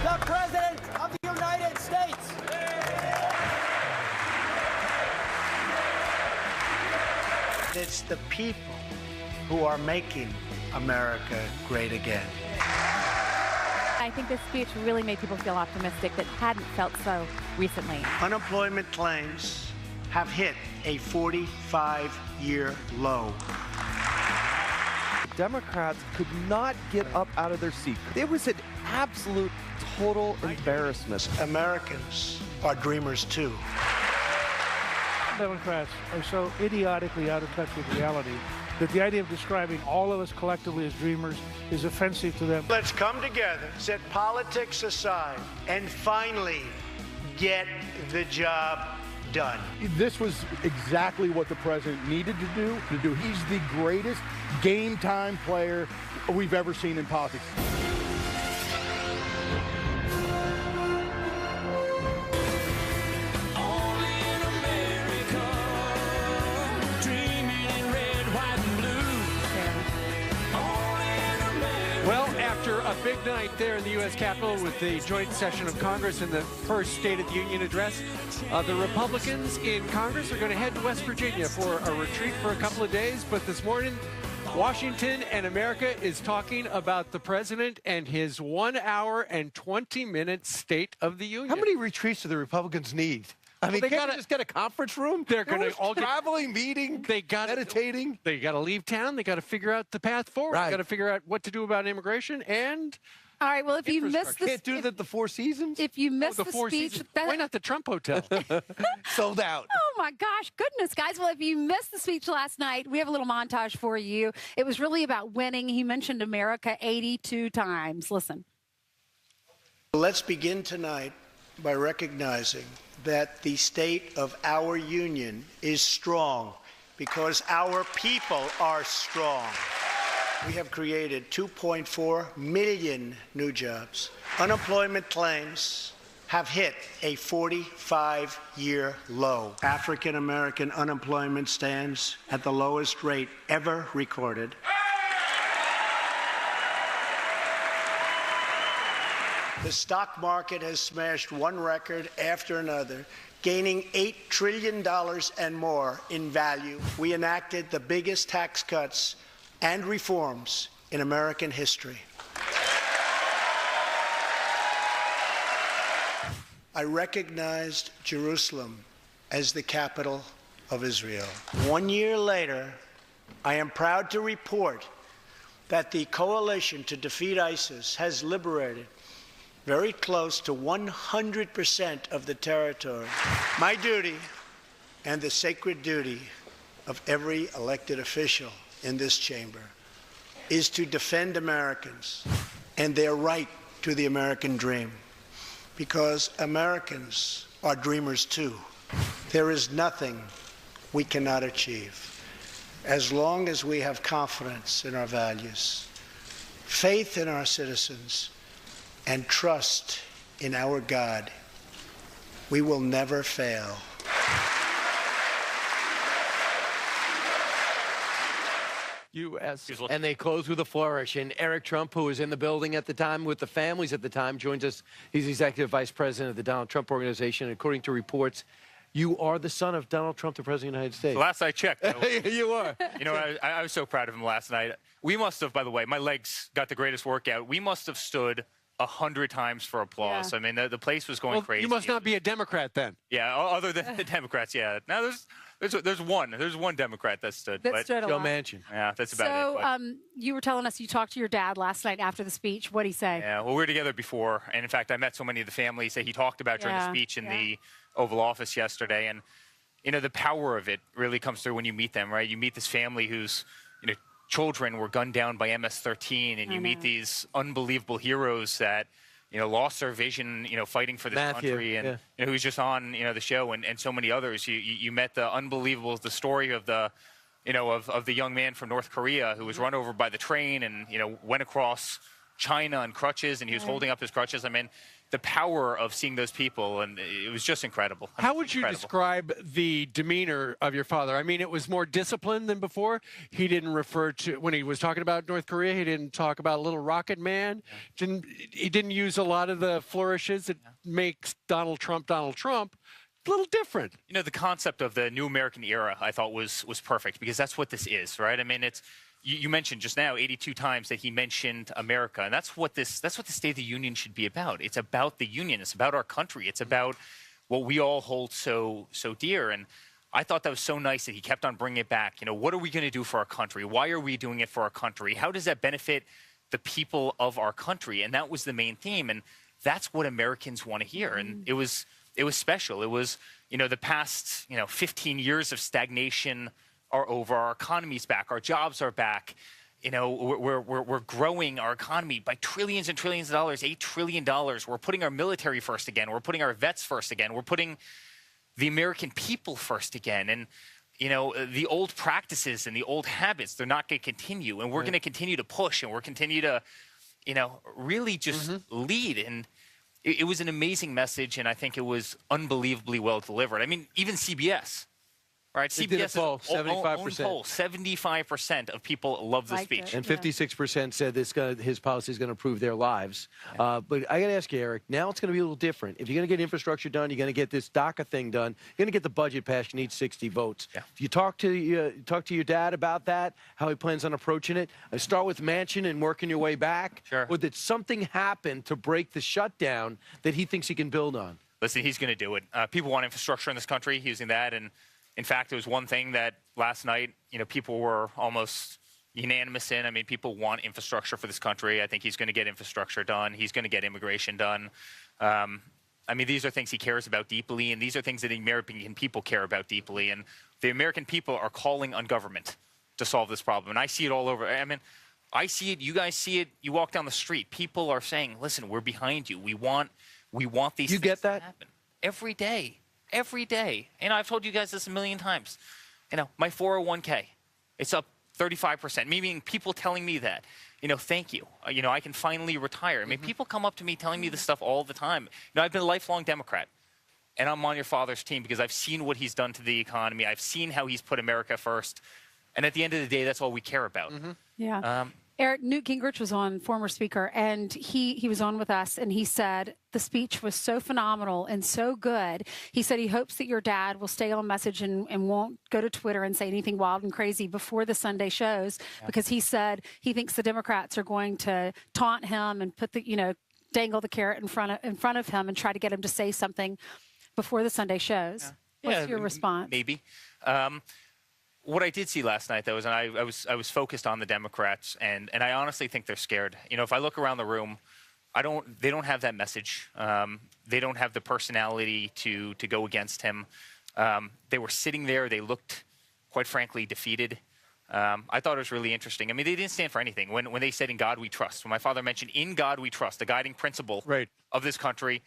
the President of the United States. It's the people who are making America great again. I think this speech really made people feel optimistic that hadn't felt so recently. Unemployment claims have hit a 45-year low. Democrats could not get up out of their seat. It was an absolute, total embarrassment. Americans are dreamers too. Democrats are so idiotically out of touch with reality that the idea of describing all of us collectively as dreamers is offensive to them. Let's come together, set politics aside, and finally get the job done. This was exactly what the president needed to do. He's the greatest game-time player we've ever seen in politics. After a big night there in the U.S. Capitol with the joint session of Congress and the first State of the Union address, the Republicans in Congress are going to head to West Virginia for a retreat for a couple of days. But this morning, Washington and America is talking about the president and his 1 hour and 20-minute State of the Union. How many retreats do the Republicans need? I mean, they can't they just get a conference room? They're going to all traveling, meeting, meditating. They got to leave town. They got to figure out the path forward. Right. They got to figure out what to do about immigration and. All right. Well, if you missed Can't do that the Four Seasons. if you missed the Four speech, Seasons. Why not the Trump Hotel? Sold out. Oh my gosh, goodness, guys. Well, if you missed the speech last night, we have a little montage for you. It was really about winning. He mentioned America 82 times. Listen. Let's begin tonight by recognizing that the state of our union is strong because our people are strong. We have created 2.4 million new jobs. Unemployment claims have hit a 45-year low. African American unemployment stands at the lowest rate ever recorded. The stock market has smashed one record after another, gaining $8 trillion and more in value. We enacted the biggest tax cuts and reforms in American history. I recognized Jerusalem as the capital of Israel. 1 year later, I am proud to report that the coalition to defeat ISIS has liberated very close to 100% of the territory. My duty and the sacred duty of every elected official in this chamber is to defend Americans and their right to the American dream, because Americans are dreamers too. There is nothing we cannot achieve as long as we have confidence in our values, faith in our citizens, and trust in our God. We will never fail. U.S. And they close with a flourish. And Eric Trump, who was in the building at the time with the families at the time, joins us. He's executive vice president of the Donald Trump Organization. And according to reports, you are the son of Donald Trump, the president of the United States. The last I checked. You are. You know, I was so proud of him last night. We must have, by the way, my legs got the greatest workout. We must have stood 100 times for applause. Yeah. I mean, the place was going crazy. You must not be a Democrat then. Yeah, other than the Democrats, yeah. Now there's one Democrat that stood. That stood a Joe lot. Manchin. Yeah, that's about it. So you were telling us you talked to your dad last night after the speech. What did he say? Yeah, well, we were together before, and in fact, I met so many of the families that he talked about during the speech in the Oval Office yesterday, and you know, the power of it really comes through when you meet them, right? You meet this family whose, you know, children were gunned down by MS-13, and you meet these unbelievable heroes that, you know, lost their vision, you know, fighting for this country, and you know, who's just on, you know, the show, and so many others. You met the story of the, you know, of the young man from North Korea who was run over by the train and, you know, went across China on crutches, and he was holding up his crutches. I mean, the power of seeing those people, and it was just incredible. How would you describe the demeanor of your father? I mean, it was more disciplined than before. He didn't refer to, when he was talking about North Korea, he didn't talk about Little Rocket Man. He didn't use a lot of the flourishes that makes Donald Trump. A little different. You know, the concept of the new American era, I thought was perfect, because that's what this is, right? I mean, it's, you mentioned just now 82 times that he mentioned America, and that's what the State of the Union should be about. It's about the Union. It's about our country. It's about what we all hold so dear. And I thought that was so nice that he kept on bringing it back. You know, what are we going to do for our country? Why are we doing it for our country? How does that benefit the people of our country? And that was the main theme, and that's what Americans want to hear. And it was special. It was, you know, the past, 15 years of stagnation are over. Our economy's back. Our jobs are back. You know, we're growing our economy by trillions and trillions of dollars, $8 trillion. We're putting our military first again. We're putting our vets first again. We're putting the American people first again. And, you know, the old practices and the old habits, they're not going to continue. And we're going to continue to push, and we're continue to, really just lead. And it was an amazing message, and I think it was unbelievably well delivered. I mean, even CBS. Right, CBS poll, 75%. 75% of people love the speech. And 56% said his policy is going to improve their lives. But I got to ask you, Eric, now it's going to be a little different. If you're going to get infrastructure done, you're going to get this DACA thing done, you're going to get the budget passed, you need 60 votes. Yeah. You talk to your dad about that, how he plans on approaching it? Start with Manchin and working your way back? Sure. Or did something happen to break the shutdown that he thinks he can build on? Listen, he's going to do it. People want infrastructure in this country, using that, and in fact, it was one thing that last night, people were almost unanimous in. I mean, people want infrastructure for this country. I think he's going to get infrastructure done. He's going to get immigration done. I mean, these are things he cares about deeply, and these are things that the American people care about deeply. And the American people are calling on government to solve this problem. And I see it all over. I mean, I see it. You guys see it. You walk down the street. People are saying, listen, we're behind you. We want these things to happen. Every day. Every day. And I've told you guys this a million times. My 401k, it's up 35%, meaning people telling me that, thank you. I can finally retire. I mean, people come up to me telling me this stuff all the time. I've been a lifelong Democrat, and I'm on your father's team because I've seen what he's done to the economy. I've seen how he's put America first. And at the end of the day, that's all we care about. Yeah. Eric, Newt Gingrich was on, former speaker, and he was on with us, and he said the speech was so phenomenal and so good. He said he hopes that your dad will stay on message and won't go to Twitter and say anything wild and crazy before the Sunday shows, because he said he thinks the Democrats are going to taunt him and put the, dangle the carrot in front of him and try to get him to say something before the Sunday shows. What's your response? Maybe. What I did see last night, though, is I was focused on the Democrats, and I honestly think they're scared. If I look around the room, they don't have that message. They don't have the personality to go against him. They were sitting there. They looked, quite frankly, defeated. I thought it was really interesting. I mean, they didn't stand for anything. When they said, "In God we trust," when my father mentioned, "In God we trust," the guiding principle of this country,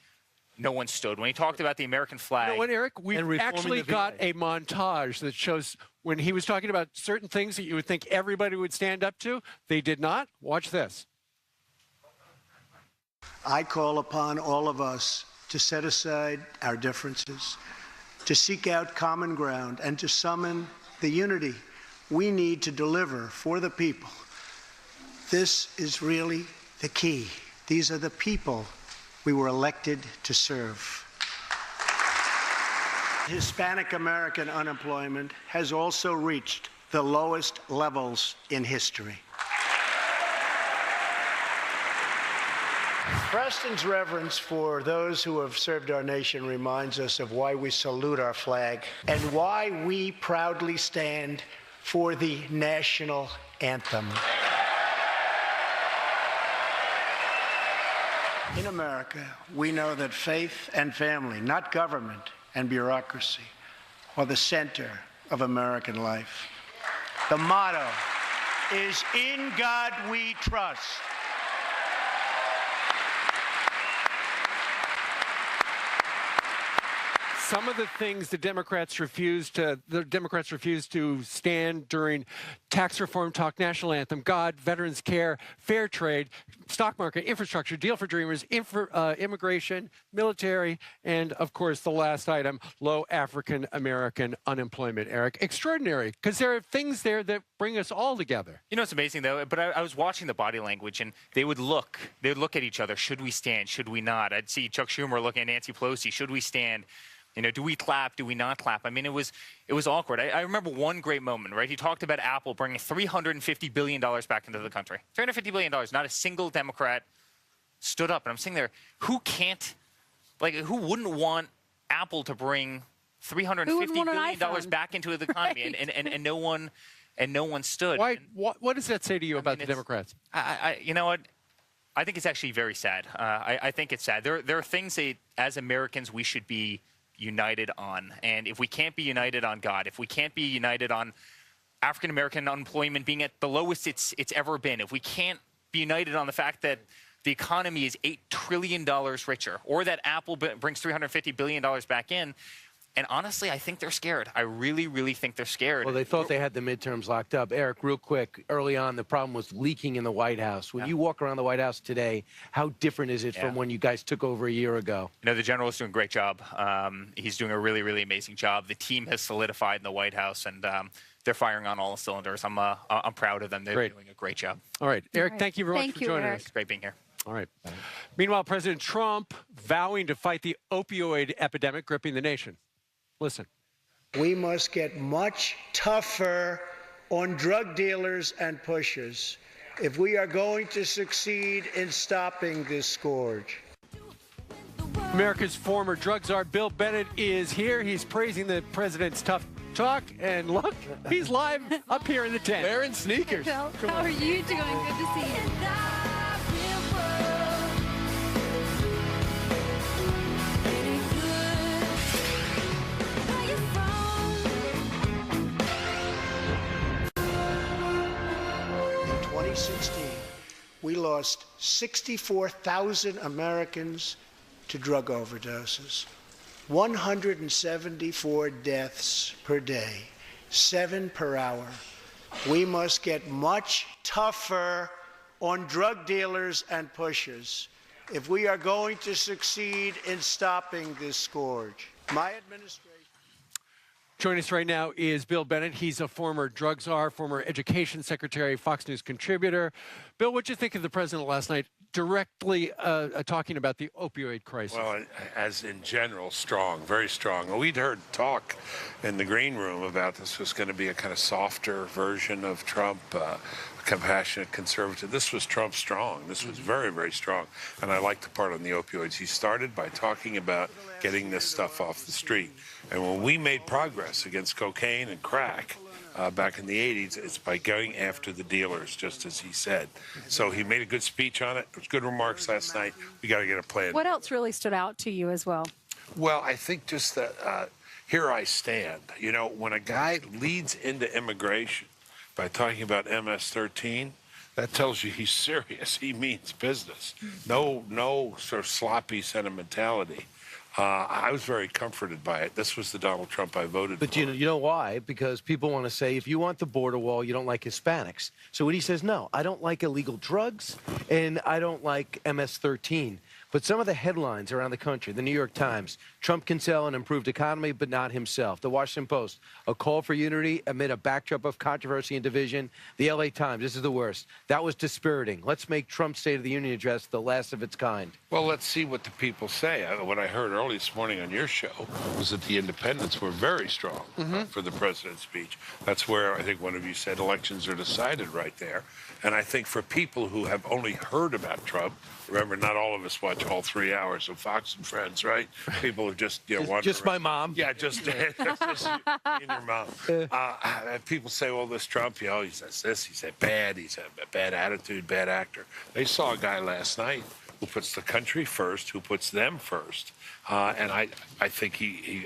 no one stood. When he talked about the American flag. You know what, Eric? We've actually got a montage that shows when he was talking about certain things that you would think everybody would stand up to. They did not. Watch this. I call upon all of us to set aside our differences, to seek out common ground, and to summon the unity we need to deliver for the people. This is really the key. These are the people we were elected to serve. Hispanic American unemployment has also reached the lowest levels in history. Preston's reverence for those who have served our nation reminds us of why we salute our flag and why we proudly stand for the national anthem. In America, we know that faith and family, not government and bureaucracy, are the center of American life. The motto is, "In God we trust." some of the things the Democrats refused to stand during tax reform talk, national anthem, God, veterans care, fair trade, stock market, infrastructure, deal for dreamers, immigration, military, and of course the last item, low African American unemployment. Eric, extraordinary, because there are things there that bring us all together. You know, it's amazing though. But I was watching the body language, and they would look at each other. Should we stand? Should we not? I'd see Chuck Schumer looking at Nancy Pelosi. Should we stand? You know, do we clap? Do we not clap? I mean, it was awkward. I remember one great moment, right? He talked about Apple bringing $350 billion back into the country. $350 billion. Not a single Democrat stood up. And I'm sitting there, who wouldn't want Apple to bring $350 billion back into the economy? and no one stood. Why? What does that say to you about the Democrats? You know what? I think it's actually very sad. I think it's sad. There are things that, as Americans, we should be united on. And if we can't be united on God, if we can't be united on African-American unemployment being at the lowest it's ever been, if we can't be united on the fact that the economy is $8 trillion richer, or that Apple brings $350 billion back in, and honestly, I think they're scared. I really, really think they're scared. Well, they thought they had the midterms locked up. Eric, real quick, early on, the problem was leaking in the White House. When you walk around the White House today, how different is it from when you guys took over a year ago? You know, the general is doing a great job. He's doing a really, really amazing job. The team has solidified in the White House, and they're firing on all cylinders. I'm proud of them. They're doing a great job. All right. Eric, thank you very much for joining us. It's great being here. All right. Meanwhile, President Trump vowing to fight the opioid epidemic gripping the nation. Listen. We must get much tougher on drug dealers and pushers if we are going to succeed in stopping this scourge. America's former drug czar Bill Bennett is here. He's praising the president's tough talk, and look, he's live up here in the tent. Wearing sneakers. Hey, Bill, how are you doing? Good to see you. 2016, we lost 64,000 Americans to drug overdoses, 174 deaths per day, 7 per hour. We must get much tougher on drug dealers and pushers if we are going to succeed in stopping this scourge. My administration. Joining us right now is Bill Bennett. He's a former drug czar, former education secretary, Fox News contributor. Bill, what did you think of the president last night directly talking about the opioid crisis? Well, as in general, strong, very strong. We'd heard talk in the green room about this was going to be a kind of softer version of Trump, compassionate conservative. This was Trump strong. This was very, very strong. And I like the part on the opioids. He started by talking about getting this stuff off the street. And when we made progress against cocaine and crack back in the 80s, it's by going after the dealers, just as he said. So he made a good speech on it. It was good remarks last night. We got to get a plan. What else really stood out to you as well? Well, I think just that here I stand. You know, when a guy leads into immigration by talking about MS-13, that tells you he's serious. He means business. No sort of sloppy sentimentality. I was very comforted by it. This was the Donald Trump I voted for. But you know why? Because people want to say, if you want the border wall, you don't like Hispanics. So when he says, no, I don't like illegal drugs, and I don't like MS-13. But some of the headlines around the country, the New York Times, Trump can sell an improved economy, but not himself. The Washington Post, a call for unity amid a backdrop of controversy and division. The LA Times, this is the worst. That was dispiriting. Let's make Trump's State of the Union address the last of its kind. Well, let's see what the people say. What I heard early this morning on your show was that the independents were very strong for the president's speech. That's where I think one of you said elections are decided right there. And I think for people who have only heard about Trump, remember, not all of us watch all 3 hours of Fox and Friends, right? People are just, just my mom. Yeah, just you and your mom. People say, well, this Trump, he says this, he said bad, he's a bad attitude, bad actor. They saw a guy last night who puts the country first, who puts them first. And I think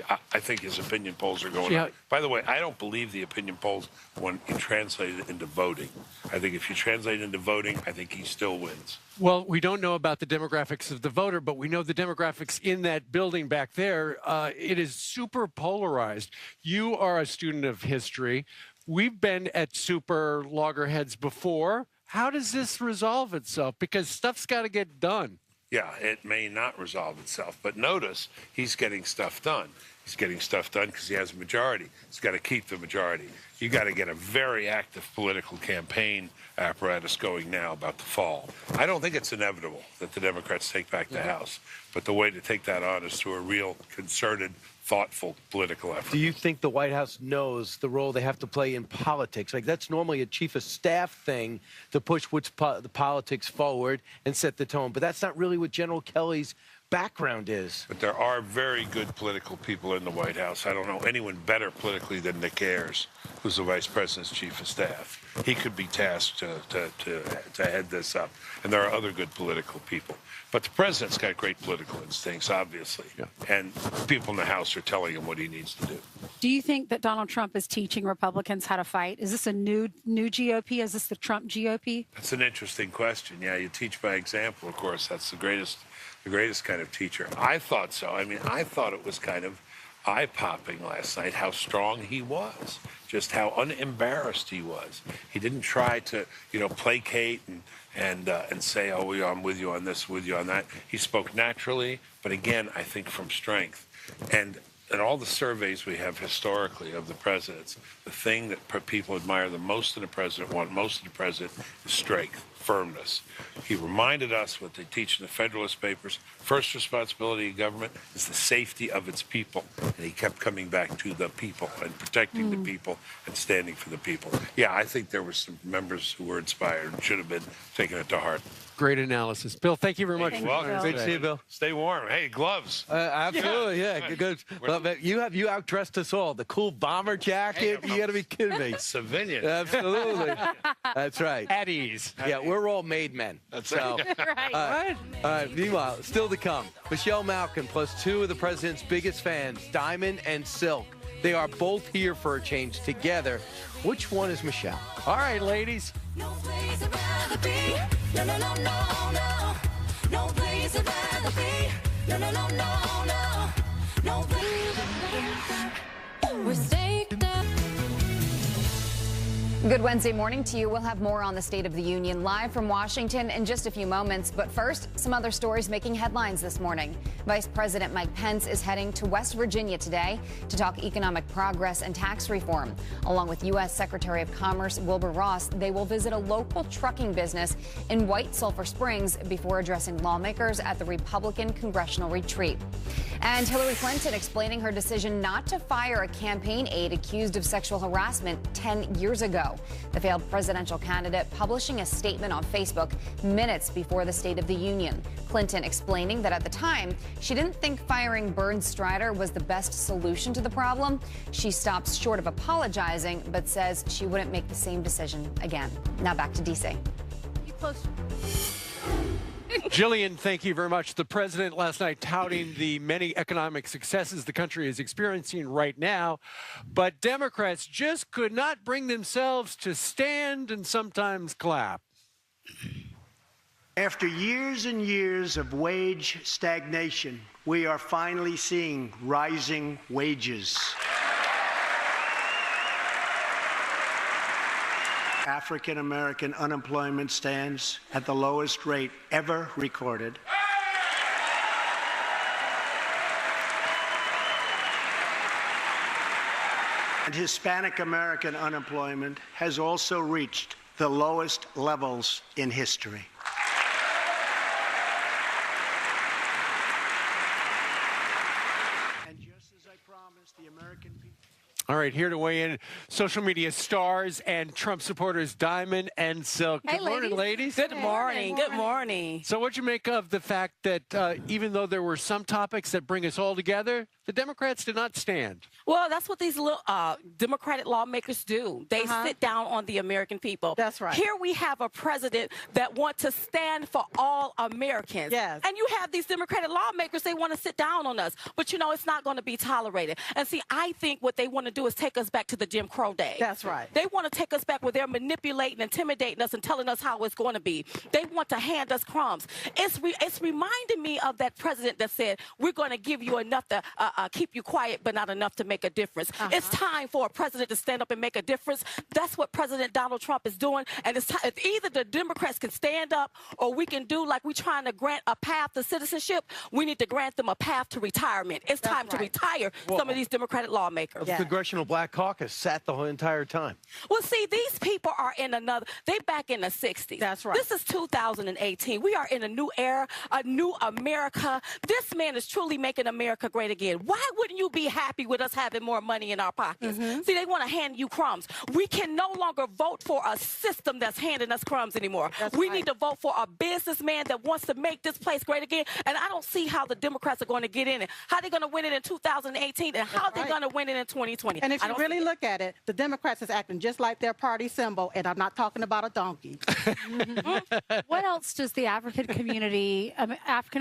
I think his opinion polls are going up. By the way, I don't believe the opinion polls when you translate it into voting. I think if you translate it into voting, I think he still wins. Well, we don't know about the demographics of the voter, but we know the demographics in that building back there. It is super polarized. You are a student of history. We've been at super loggerheads before. How does this resolve itself? Because stuff's got to get done. Yeah, it may not resolve itself. But notice he's getting stuff done. He's getting stuff done because he has a majority. He's got to keep the majority. You got to get a very active political campaign apparatus going now about the fall. I don't think it's inevitable that the Democrats take back the House. But the way to take that on is through a real concerted, thoughtful political effort. Do you think the White House knows the role they have to play in politics? Like, that's normally a chief of staff thing to push the politics forward and set the tone. But that's not really what General Kelly's background is. But there are very good political people in the White House. I don't know anyone better politically than Nick Ayers, who's the vice president's chief of staff. He could be tasked to head this up. And there are other good political people. But the president's got great political instincts, obviously. Yeah. And people in the House are telling him what he needs to do. Do you think that Donald Trump is teaching Republicans how to fight? Is this a new GOP? Is this the Trump GOP? That's an interesting question. Yeah, you teach by example, of course. That's the greatest kind of teacher. I thought so. I mean, I thought it was kind of eye-popping last night how strong he was, just how unembarrassed he was. He didn't try to, placate and say, oh, I'm with you on this, with you on that. He spoke naturally, but again, I think from strength. And in all the surveys we have historically of the presidents, the thing that people admire the most in a president, want most in a president, is strength, firmness. He reminded us what they teach in the Federalist Papers. First responsibility of government is the safety of its people. And he kept coming back to the people and protecting the people and standing for the people. Yeah, I think there were some members who were inspired and should have been taking it to heart. Great analysis. Bill, thank you very much. Welcome. Great to see you, Bill. Stay warm. Hey, gloves. Absolutely, yeah. Good. Well, you outdressessed us all. The cool bomber jacket. You got to be kidding me. Civilian. Absolutely. That's right. At ease. Yeah, we're all made men. That's so. Right. All right. Meanwhile, still to come, Michelle Malkin plus two of the president's biggest fans, Diamond and Silk. They are both here for a change together. Which one is Michelle? All right, ladies. No place I'd rather be. No, no, no, no, no. No place I'd rather be. No, no, no, no, no. No place. We're staked up. Good Wednesday morning to you. We'll have more on the State of the Union live from Washington in just a few moments. But first, some other stories making headlines this morning. Vice President Mike Pence is heading to West Virginia today to talk economic progress and tax reform. Along with U.S. Secretary of Commerce Wilbur Ross, they will visit a local trucking business in White Sulphur Springs before addressing lawmakers at the Republican congressional retreat. And Hillary Clinton explaining her decision not to fire a campaign aide accused of sexual harassment 10 years ago. The failed presidential candidate publishing a statement on Facebook minutes before the State of the Union. Clinton explaining that at the time, she didn't think firing Bernd Strider was the best solution to the problem. She stops short of apologizing, but says she wouldn't make the same decision again. Now back to DC. Jillian, thank you very much. The president last night touting the many economic successes the country is experiencing right now, but Democrats just could not bring themselves to stand and sometimes clap. After years and years of wage stagnation, we are finally seeing rising wages. African American unemployment stands at the lowest rate ever recorded. And Hispanic American unemployment has also reached the lowest levels in history. And just as I promised the American people. All right, here to weigh in, social media stars and Trump supporters Diamond and Silk. Hey, Good morning, ladies. Good morning. Good morning. So what'd you make of the fact that even though there were some topics that bring us all together, the Democrats did not stand? Well, that's what these little Democratic lawmakers do. They sit down on the American people. That's right. Here we have a president that wants to stand for all Americans. Yes. And you have these Democratic lawmakers, they want to sit down on us. But, you know, it's not going to be tolerated. And see, I think what they want to do is take us back to the Jim Crow days. That's right. They want to take us back where they're manipulating, intimidating us, and telling us how it's going to be. They want to hand us crumbs. It's reminding me of that president that said, we're going to give you enough to keep you quiet, but not enough to make a difference. It's time for a president to stand up and make a difference. That's what President Donald Trump is doing. And it's either the Democrats can stand up or we can do like we're trying to grant a path to citizenship. We need to grant them a path to retirement. It's time to retire some of these Democratic lawmakers. The Congressional Black Caucus sat the whole entire time. Well, see, these people are in they back in the 60s. That's right. This is 2018. We are in a new era, a new America. This man is truly making America great again. Why wouldn't you be happy with us having more money in our pockets? See, they want to hand you crumbs. We can no longer vote for a system that's handing us crumbs anymore. We need to vote for a businessman that wants to make this place great again. And I don't see how the Democrats are going to get in it. How are they going to win it in 2018 and how are they going to win it in 2020? And if you really look at it, the Democrats is acting just like their party symbol, and I'm not talking about a donkey. What else does the African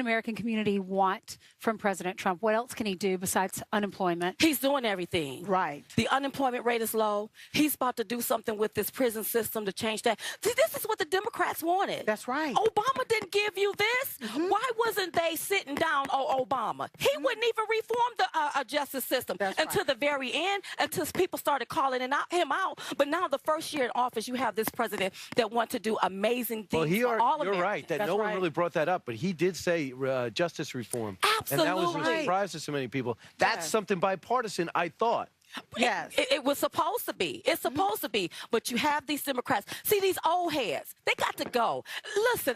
American community want from President Trump? What else can he do besides unemployment? He's doing everything. Right. The unemployment rate is low. He's about to do something with this prison system to change that. See, this is what the Democrats wanted. That's right. Obama didn't give you this. Why wasn't they sitting down on Obama? He wouldn't even reform the justice system until the very end, until people started calling him out. But now the first year in office, you have this president that wants to do amazing things for all Americans. You're right that no one really brought that up, but he did say justice reform. Absolutely. And that was a surprise to so many people. That's something bipartisan, I thought. Yes. It was supposed to be. It's supposed to be. But you have these Democrats. See, these old heads, they got to go. Listen,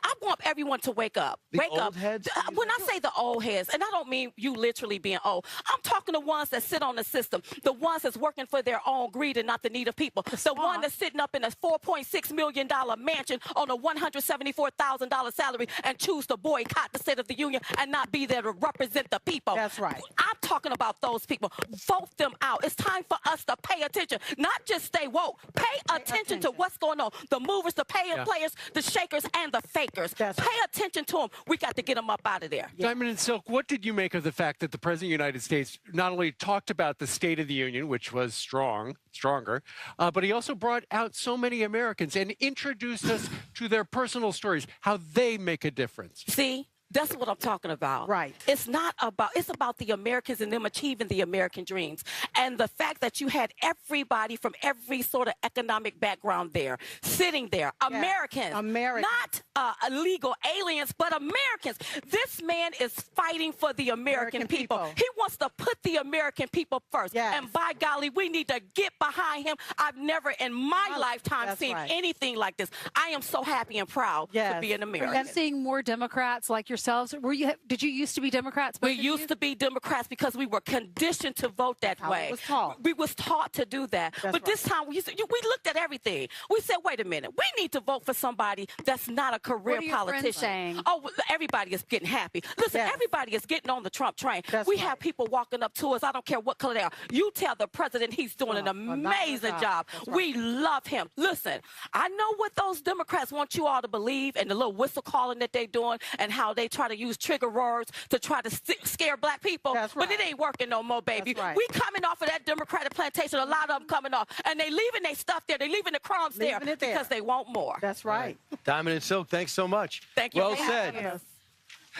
I want everyone to wake up. Wake up. Heads? When I say the old heads, and I don't mean you literally being old, I'm talking the ones that sit on the system, the ones that's working for their own greed and not the need of people. The one that's sitting up in a $4.6 million mansion on a $174,000 salary and choose to boycott the State of the Union and not be there to represent the people. That's right. I'm talking about those people. Vote them out. It's time for us to pay attention, not just stay woke. Pay attention to what's going on. The movers, the players, the shakers, and the fakers. Pay attention to them. We got to get them up out of there. Diamond and Silk, what did you make of the fact that the President of the United States not only talked about the State of the Union, which was stronger, but he also brought out so many Americans and introduced us to their personal stories, how they make a difference? See? That's what I'm talking about. Right. It's about the Americans and them achieving the American dreams. And the fact that you had everybody from every sort of economic background there, sitting there. Americans. Not illegal aliens, but Americans. This man is fighting for the American people. He wants to put the American people first. And by golly, we need to get behind him. I've never in my lifetime seen anything like this. I am so happy and proud to be an American. And seeing more Democrats like yourselves. Did you used to be Democrats? We used to be Democrats because we were conditioned to vote that way. We was taught to do that. But this time we looked at everything. We said, wait a minute, we need to vote for somebody that's not a career politician. Saying? Oh, everybody is getting happy. Listen, everybody is getting on the Trump train. We have people walking up to us. I don't care what color they are. You tell the president he's doing an amazing job. We love him. Listen, I know what those Democrats want you all to believe and the little whistle calling that they're doing and how they try to use trigger words to try to scare black people. But it ain't working no more, baby. We coming off of that Democratic plantation, a lot of them coming off. And they leaving their stuff there. They leaving the crumbs there because they want more. That's right. Diamond and Silk, thanks so much. Thank you. Well said.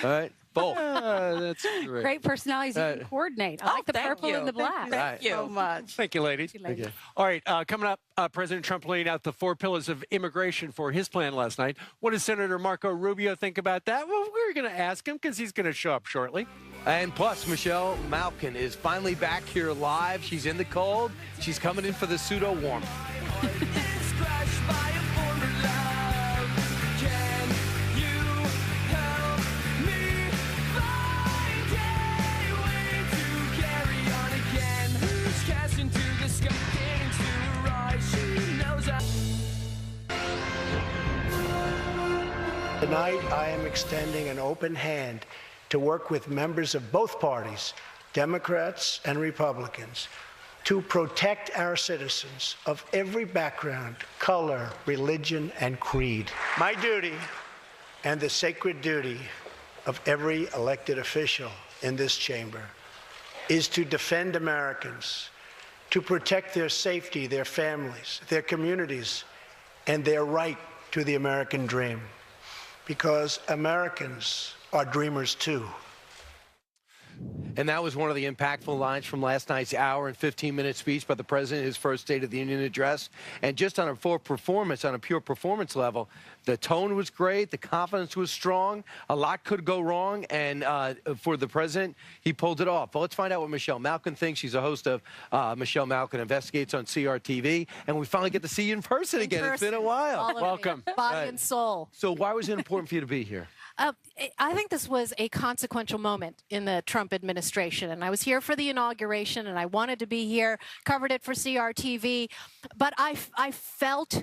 All right. Both. That's great. Great personalities. You can coordinate. I like the purple and the black. Thank you so much. Thank you, ladies. Thank you. All right, coming up, President Trump laying out the 4 pillars of immigration for his plan last night. What does Senator Marco Rubio think about that? Well, we're going to ask him because he's going to show up shortly. And plus, Michelle Malkin is finally back here live. She's in the cold. She's coming in for the pseudo-warmth. Casting Tonight, I am extending an open hand to work with members of both parties, Democrats and Republicans, to protect our citizens of every background, color, religion, and creed. My duty and the sacred duty of every elected official in this chamber is to defend Americans, to protect their safety, their families, their communities, and their right to the American dream. Because Americans are dreamers too. And that was one of the impactful lines from last night's hour and 15-minute speech by the president, his first State of the Union address. And just on a pure performance level, the tone was great, the confidence was strong, a lot could go wrong, and for the president, he pulled it off. But let's find out what Michelle Malkin thinks. She's a host of Michelle Malkin Investigates on CRTV, and we finally get to see you in person again. It's been a while. Welcome. Body and soul. So why was it important for you to be here? I think this was a consequential moment in the Trump administration, and I was here for the inauguration, and I wanted to be here, covered it for CRTV, but I felt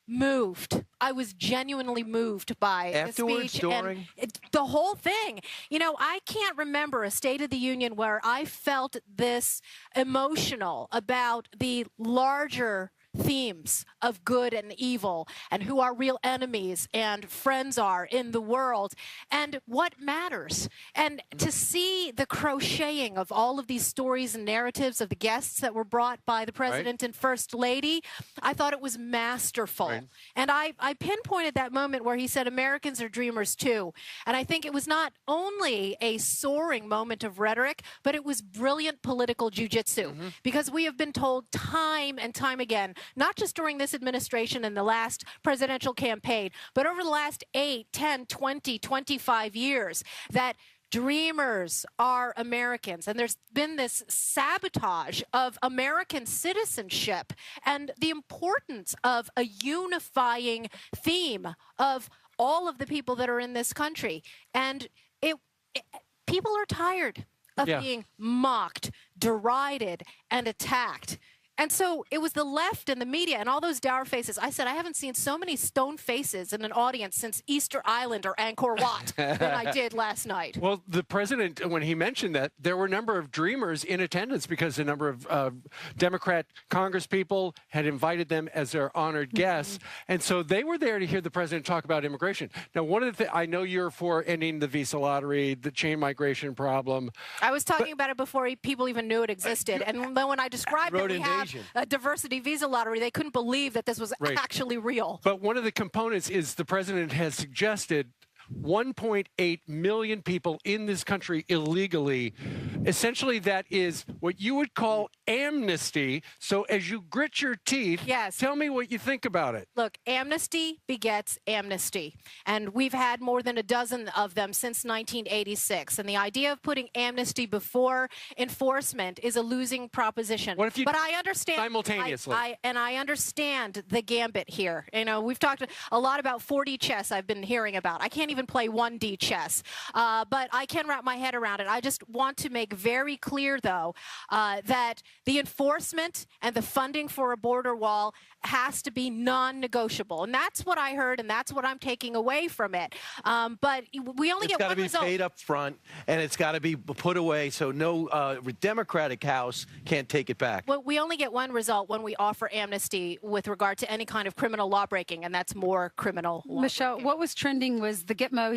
moved. I was genuinely moved by afterwards, the speech during, and the whole thing. You know, I can't remember a State of the Union where I felt this emotional about the larger themes of good and evil and who our real enemies and friends are in the world and what matters. And to see the crocheting of all of these stories and narratives of the guests that were brought by the president and first lady, I thought it was masterful. And I pinpointed that moment where he said, Americans are dreamers too. And I think it was not only a soaring moment of rhetoric, but it was brilliant political jujitsu, because we have been told time and time again, not just during this administration and the last presidential campaign, but over the last 8, 10, 20, 25 years, that dreamers are Americans. And there's been this sabotage of American citizenship and the importance of a unifying theme of all of the people that are in this country. And people are tired of being mocked, derided, and attacked. And so it was the left and the media and all those dour faces. I said, I haven't seen so many stone faces in an audience since Easter Island or Angkor Wat than I did last night. Well, the president, when he mentioned that, there were a number of dreamers in attendance because a number of Democrat congresspeople had invited them as their honored guests. And so they were there to hear the president talk about immigration. Now, one of the things, I know you're for ending the visa lottery, the chain migration problem. I was talking about it before people even knew it existed. And then when I described that we have a diversity visa lottery, they couldn't believe that this was actually real. But one of the components is the president has suggested 1.8 million people in this country illegally. Essentially, that is what you would call amnesty. So as you grit your teeth, tell me what you think about it. Look, amnesty begets amnesty. And we've had more than a dozen of them since 1986. And the idea of putting amnesty before enforcement is a losing proposition. What if you but I understand simultaneously? I understand the gambit here. You know, we've talked a lot about 4D chess I've been hearing about. I can't even play 1D chess, but I can wrap my head around it. I just want to make very clear, though, that the enforcement and the funding for a border wall has to be non-negotiable. And that's what I heard, and that's what I'm taking away from it. But we only get one result. It's got to be paid up front, and it's got to be put away so no Democratic House can't take it back. Well, we only get one result when we offer amnesty with regard to any kind of criminal law breaking, and that's more criminal law Michelle, breaking. what was trending was the Gitmo.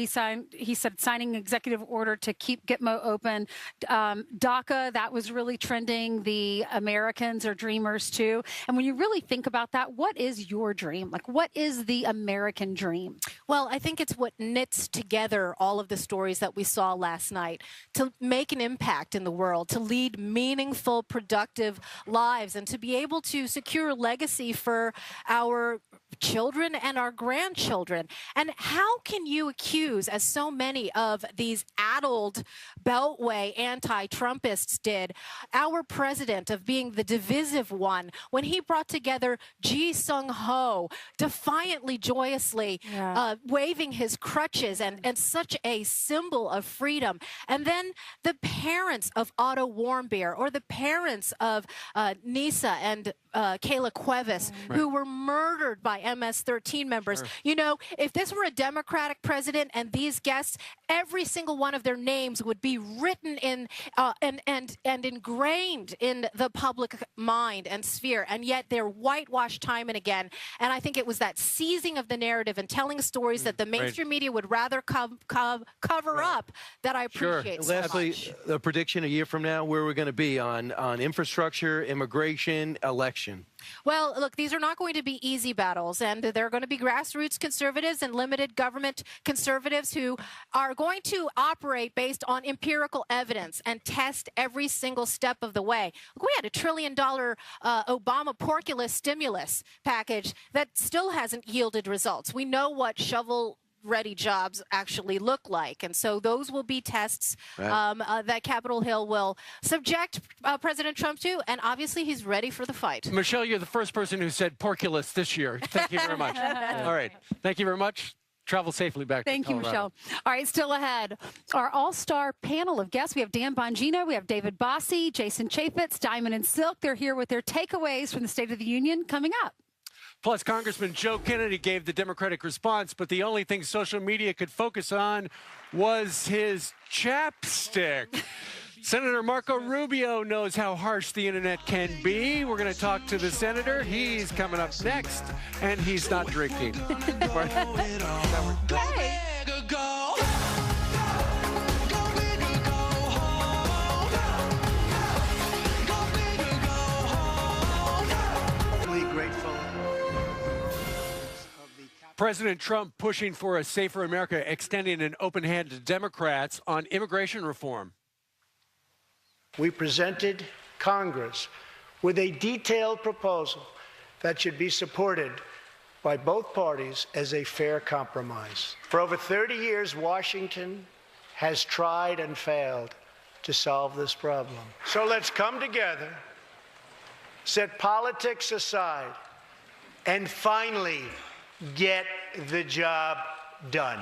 He said signing executive order to keep Gitmo open. DACA, that was really trending. The Americans are dreamers too. And when you really think about that, what is your dream? Like, what is the American dream? Well, I think it's what knits together all of the stories that we saw last night to make an impact in the world, to lead meaningful, productive lives, and to be able to secure a legacy for our children and our grandchildren. And how can you accuse, as so many of these addled Beltway anti-Trumpists did, our president of being the divisive one when he brought together Ji Sung Ho defiantly, joyously, waving his crutches and such a symbol of freedom. And then the parents of Otto Warmbier, or the parents of Nisa and Kayla Cuevas, who were murdered by MS-13 members. Sure. You know, if this were a Democratic president and these guests, every single one of their names would be written in and ingrained in the public mind and sphere, and yet they're whitewashed time and again. And I think it was that seizing of the narrative and telling stories that the mainstream media would rather cover up that I appreciate so Lastly, much. a prediction a year from now, where we're going to be on infrastructure, immigration, election. Well, look, these are not going to be easy battles, and there are going to be grassroots conservatives and limited government conservatives who are going to operate based on empirical evidence and test every single step of the way. Look, we had $1 trillion Obama porculus stimulus package that still hasn't yielded results. We know what shovel-ready jobs actually look like. And so those will be tests that Capitol Hill will subject President Trump to, and obviously he's ready for the fight. Michelle, you're the first person who said porculus this year. Thank you very much. All right. Thank you very much. Travel safely back to Thank you, Colorado. Michelle. All right, still ahead. Our all-star panel of guests. We have Dan Bongino, we have David Bossie, Jason Chaffetz, Diamond and Silk. They're here with their takeaways from the State of the Union coming up. Plus, Congressman Joe Kennedy gave the Democratic response, but the only thing social media could focus on was his chapstick. Senator Marco Rubio knows how harsh the internet can be. We're going to talk to the senator. He's coming up next, and he's not drinking. Grateful. President Trump pushing for a safer America, extending an open hand to Democrats on immigration reform. We presented Congress with a detailed proposal that should be supported by both parties as a fair compromise. For over 30 years, Washington has tried and failed to solve this problem. So let's come together, set politics aside, and finally get the job done.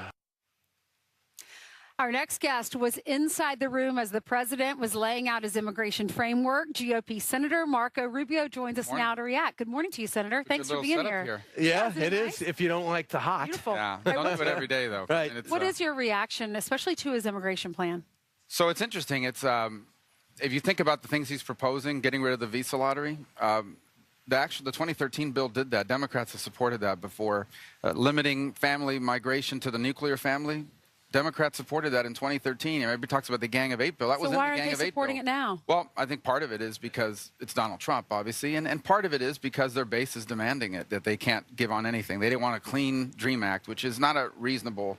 Our next guest was inside the room as the president was laying out his immigration framework. GOP Senator Marco Rubio joins us now to react. Good morning to you, Senator. Thanks for being here. Yeah, it is, if you don't like the hot. Beautiful. Yeah, don't do it every day, though. Right. What is your reaction, especially to his immigration plan? So it's interesting. It's if you think about the things he's proposing, getting rid of the visa lottery, the 2013 bill did that. Democrats have supported that before. Limiting family migration to the nuclear family, Democrats supported that in 2013. Everybody talks about the Gang of Eight bill. That was in the Gang of Eight bill. So why aren't they supporting it now? Well, I think part of it is because it's Donald Trump, obviously, and part of it is because their base is demanding it, that they can't give on anything. They didn't want a clean DREAM Act, which is not a reasonable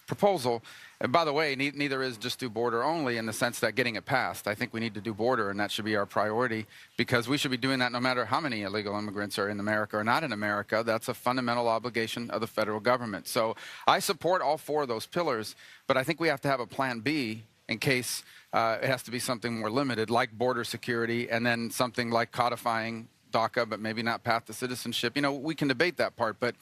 proposal. And by the way, neither is just do border only in the sense that getting it passed. I think we need to do border, and that should be our priority, because we should be doing that no matter how many illegal immigrants are in America or not in America. That's a fundamental obligation of the federal government. So I support all four of those pillars, but I think we have to have a plan B in case it has to be something more limited, like border security, and then something like codifying DACA, but maybe not path to citizenship. You know, we can debate that part, but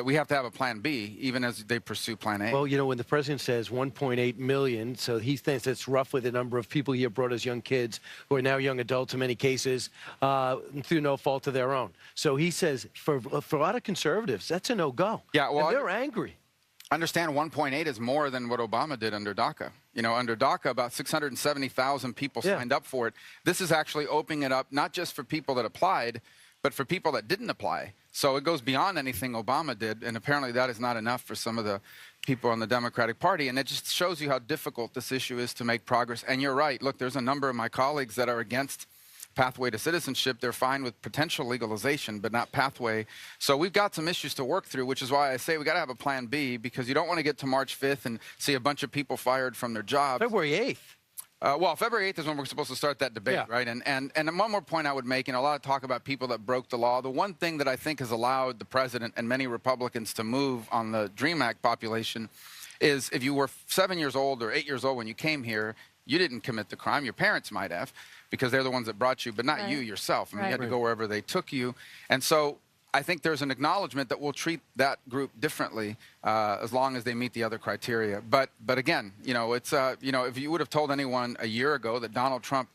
we have to have a plan B, even as they pursue plan A. Well, you know, when the president says 1.8 million, so he thinks it's roughly the number of people he had brought as young kids, who are now young adults in many cases, through no fault of their own. So he says, for a lot of conservatives, that's a no-go. Yeah, well, and they're angry. Understand 1.8 is more than what Obama did under DACA. You know, under DACA, about 670,000 people signed up for it. This is actually opening it up, not just for people that applied, but for people that didn't apply. So it goes beyond anything Obama did, and apparently that is not enough for some of the people on the Democratic Party. And it just shows you how difficult this issue is to make progress. And you're right. Look, there's a number of my colleagues that are against pathway to citizenship. They're fine with potential legalization, but not pathway. So we've got some issues to work through, which is why I say we got to have a plan B, because you don't want to get to March 5th and see a bunch of people fired from their jobs. February 8th. Well, February 8th is when we're supposed to start that debate, right? And one more point I would make, and a lot of talk about people that broke the law. The one thing that I think has allowed the president and many Republicans to move on the DREAM Act population is if you were 7 years old or 8 years old when you came here, you didn't commit the crime. Your parents might have, because they're the ones that brought you, but not you yourself. I mean, you had to go wherever they took you. And so I think there's an acknowledgement that we'll treat that group differently as long as they meet the other criteria. But again, you know, it's you know, if you would have told anyone a year ago that Donald Trump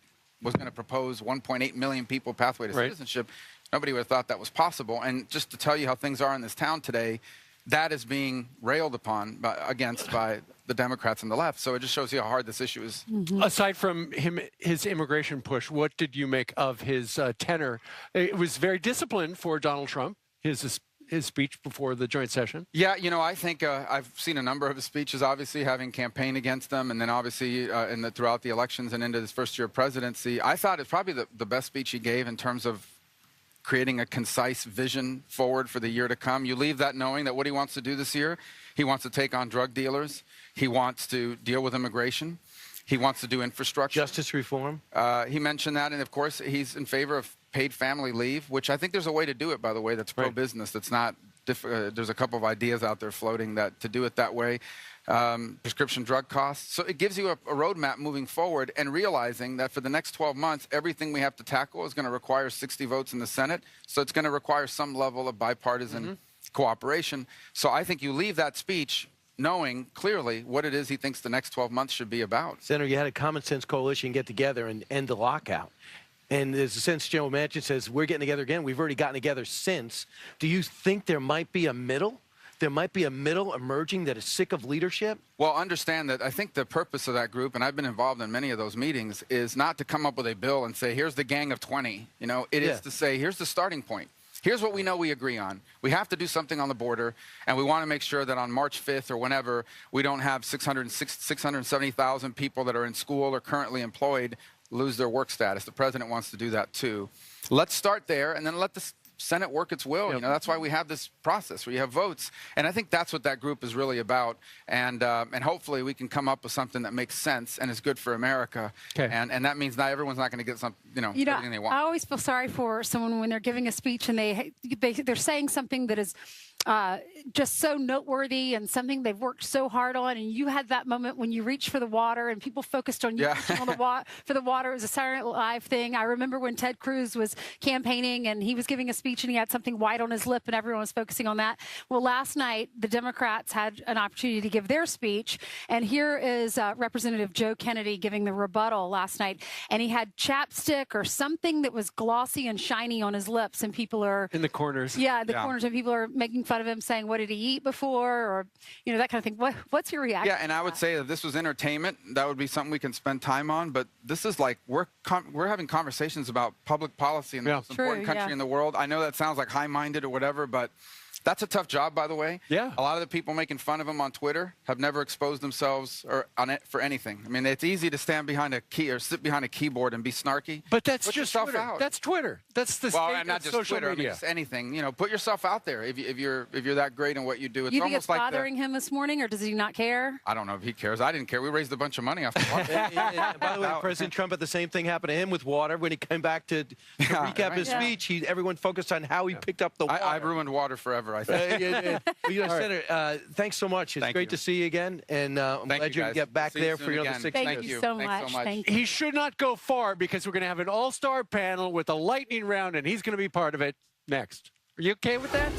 was going to propose 1.8 million people pathway to citizenship, Nobody would have thought that was possible. And just to tell you how things are in this town today, that is being railed upon against by the Democrats and the left. So it just shows you how hard this issue is. Aside from his immigration push, what did you make of his tenor? It was very disciplined for Donald Trump, his speech before the joint session. Yeah, you know, I think I've seen a number of his speeches, obviously, having campaigned against them, and then obviously throughout the elections and into his first year of presidency. I thought it's probably the best speech he gave in terms of creating a concise vision forward for the year to come. You leave that knowing that what he wants to do this year, he wants to take on drug dealers. He wants to deal with immigration. He wants to do infrastructure. Justice reform. He mentioned that, and of course, he's in favor of paid family leave, which I think there's a way to do it, by the way, that's pro-business. That's not, there's a couple of ideas out there floating that to do it that way. Prescription drug costs. So it gives you a roadmap moving forward, and realizing that for the next 12 months, everything we have to tackle is going to require 60 votes in the Senate. So it's going to require some level of bipartisan cooperation. So I think you leave that speech knowing clearly what it is he thinks the next 12 months should be about. Senator, you had a common sense coalition get together and end the lockout. And there's a sense General Manchin says, we're getting together again. We've already gotten together since. Do you think there might be a middle? There might be a middle emerging that is sick of leadership? Well, understand that I think the purpose of that group, and I've been involved in many of those meetings, is not to come up with a bill and say, here's the gang of 20. You know, it is to say, here's the starting point. Here's what we know we agree on. We have to do something on the border, and we want to make sure that on March 5th or whenever, we don't have 670,000 people that are in school or currently employed lose their work status. The president wants to do that too. Let's start there, and then let the Senate work its will. You know, that's why we have this process where you have votes, and I think that's what that group is really about. And hopefully we can come up with something that makes sense and is good for America. And that means not everyone's not going to get some, everything they want. I always feel sorry for someone when they're giving a speech and they're saying something that is just so noteworthy and something they've worked so hard on, and you had that moment when you reached for the water and people focused on you reaching on for the water. It was a Saturday Night Live thing. I remember when Ted Cruz was campaigning and he was giving a speech and he had something white on his lip and everyone was focusing on that. Well, last night the Democrats had an opportunity to give their speech, and here is Representative Joe Kennedy giving the rebuttal last night, and he had chapstick or something that was glossy and shiny on his lips, and people are in the corners. Corners, and people are making fun of him, saying, what did he eat before, or that kind of thing. What's your reaction? Yeah, and I would say that this was entertainment. That would be something we can spend time on, but this is like we're having conversations about public policy in the most important country in the world. I know that sounds like high-minded or whatever, but that's a tough job, by the way. Yeah. A lot of the people making fun of him on Twitter have never exposed themselves for anything. I mean, it's easy to stand behind a key or sit behind a keyboard and be snarky. But that's put just yourself Twitter. out. That's Twitter. That's the state not of just social Twitter. media. I mean, just anything. Put yourself out there. If you're that great in what you do, it's You think almost it's like bothering him this morning, or does he not care? I don't know if he cares. I didn't care. We raised a bunch of money off the water. By the way, President Trump had the same thing happen to him with water when he came back to recap his speech. Everyone focused on how he picked up the water. I ruined water forever, I think. Senator, thanks so much. It's great to see you again, and I'm glad you can get back there for another 6 Thank minutes. you so much. Thank you. He should not go far, because we're going to have an all-star panel with a lightning round, and he's going to be part of it next. Are you okay with that?